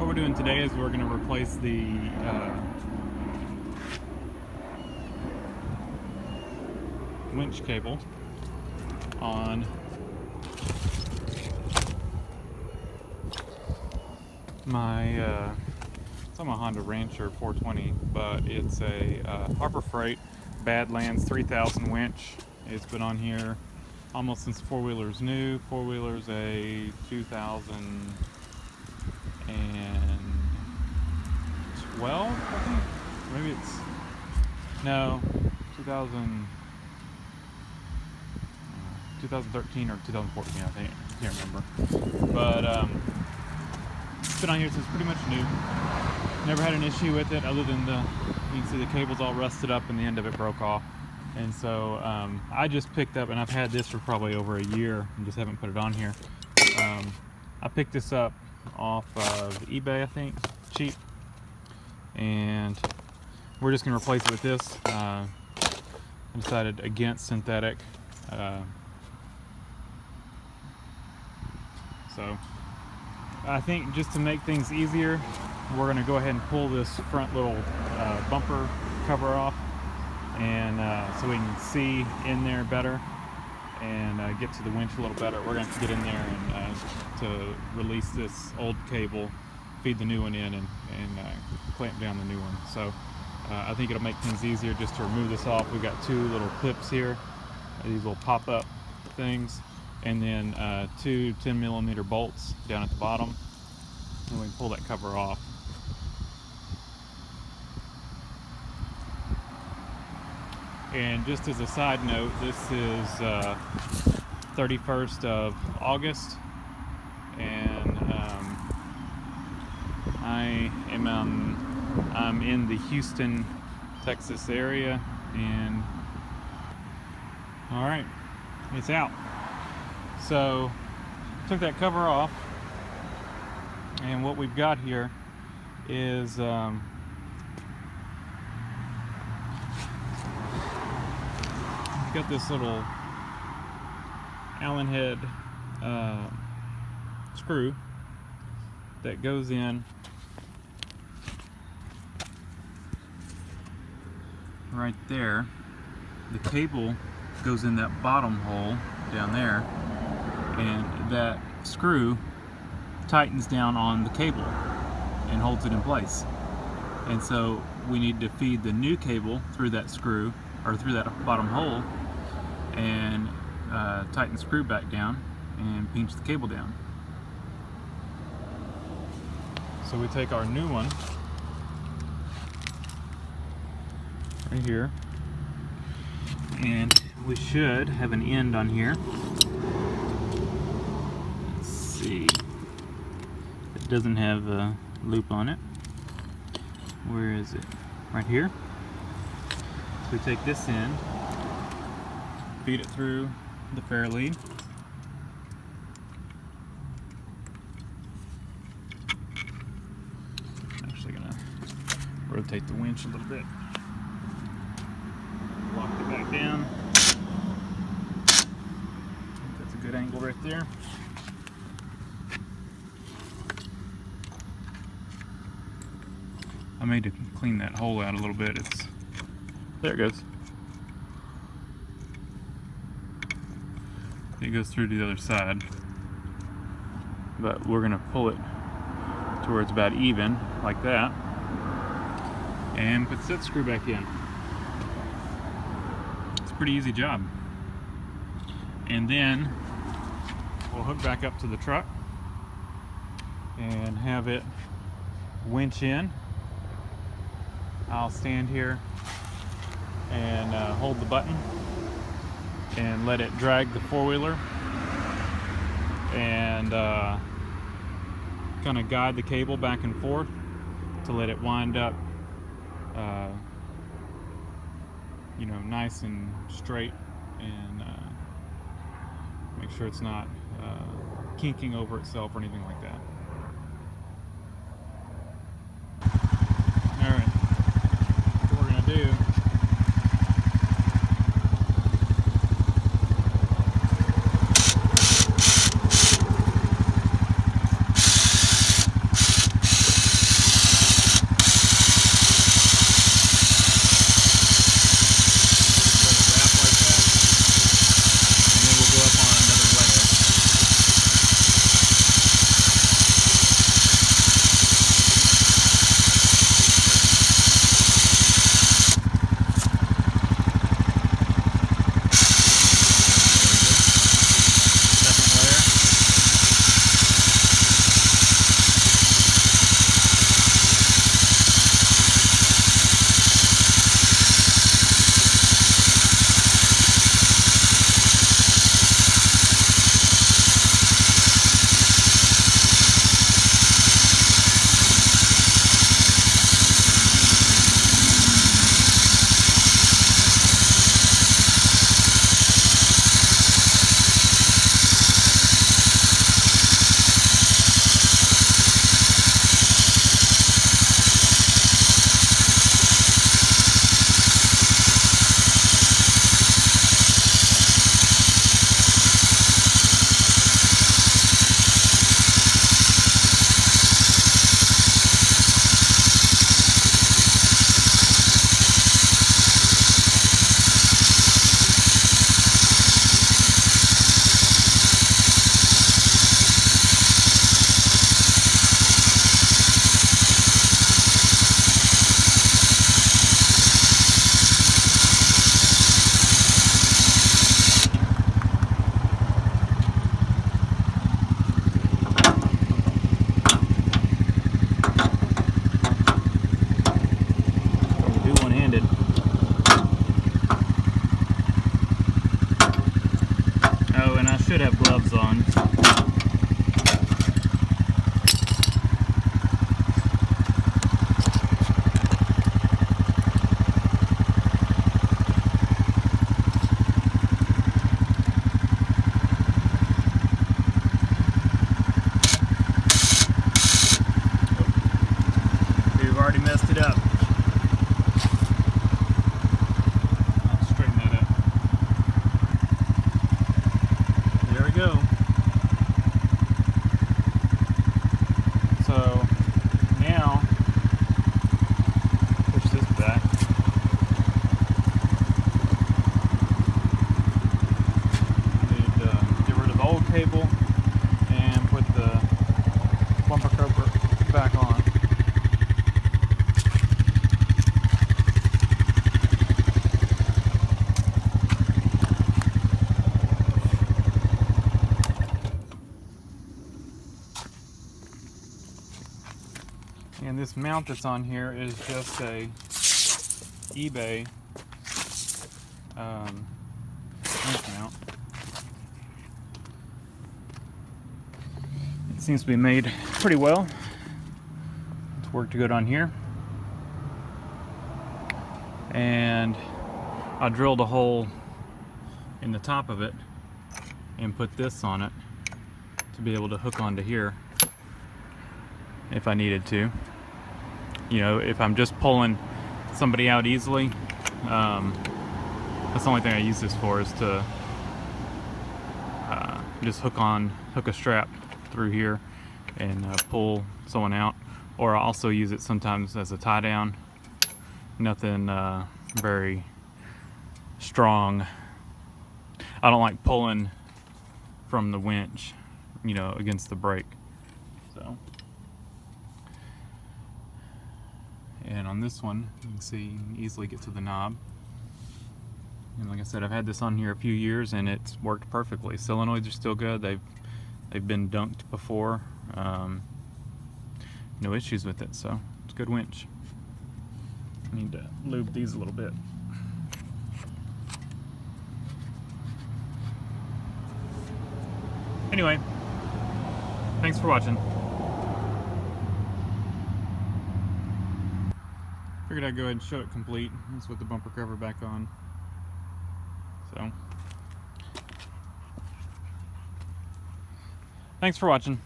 What we're doing today is we're going to replace the winch cable on my it's on my Honda Rancher 420, but it's a Harbor Freight Badlands 3000 winch. It's been on here almost since four-wheeler's new. Four-wheeler's a 2012, I think. Maybe it's no 2013 or 2014, I think. I can't remember. But it's been on here since pretty much new. Never had an issue with it other than you can see the cable's all rusted up and the end of it broke off. And so I just picked up, and I've had this for probably over a year and just haven't put it on here. I picked this up off of eBay, I think, cheap. And we're just gonna replace it with this. I decided against synthetic. So I think just to make things easier, we're gonna go ahead and pull this front little bumper cover off, and so we can see in there better and get to the winch a little better. We're gonna have to get in there and to release this old cable, feed the new one in, and clamp down the new one. So I think it'll make things easier just to remove this off. We've got two little clips here, these little pop-up things, and then two 10mm bolts down at the bottom, and we can pull that cover off. And just as a side note, this is 31st of August, and I'm in the Houston, Texas area, and all right, it's out. So took that cover off, and what we've got here is got this little Allen head screw that goes in right there. The cable goes in that bottom hole down there, and that screw tightens down on the cable and holds it in place. And so we need to feed the new cable through that screw, or through that bottom hole, and tighten the screw back down and pinch the cable down. So we take our new one right here, and we should have an end on here. Let's see. It doesn't have a loop on it. Where is it? Right here. So we take this end, feed it through the fair lead, actually gonna rotate the winch a little bit, lock it back down. That's a good angle right there. I made to clean that hole out a little bit. There it goes. It goes through to the other side, but we're gonna pull it to where it's about even, like that, and put that screw back in. It's a pretty easy job. And then we'll hook back up to the truck and have it winch in. I'll stand here and hold the button and let it drag the four-wheeler, and kind of guide the cable back and forth to let it wind up you know, nice and straight, and make sure it's not kinking over itself or anything like that. Alright, what we're going to do And this mount that's on here is just a eBay winch mount. It seems to be made pretty well. It's worked good on here. And I drilled a hole in the top of it and put this on it to be able to hook onto here if I needed to. You know, if I'm just pulling somebody out easily, that's the only thing I use this for, is to just hook a strap through here and pull someone out. Or I also use it sometimes as a tie down. Nothing very strong. I don't like pulling from the winch, you know, against the brake. So, and on this one, you can see you can easily get to the knob. And like I said, I've had this on here a few years and it's worked perfectly. Solenoids are still good. They've been dunked before. No issues with it, so it's a good winch. I need to lube these a little bit. Anyway, thanks for watching. Figured I'd go ahead and show it complete. Let's put the bumper cover back on. So, thanks for watching.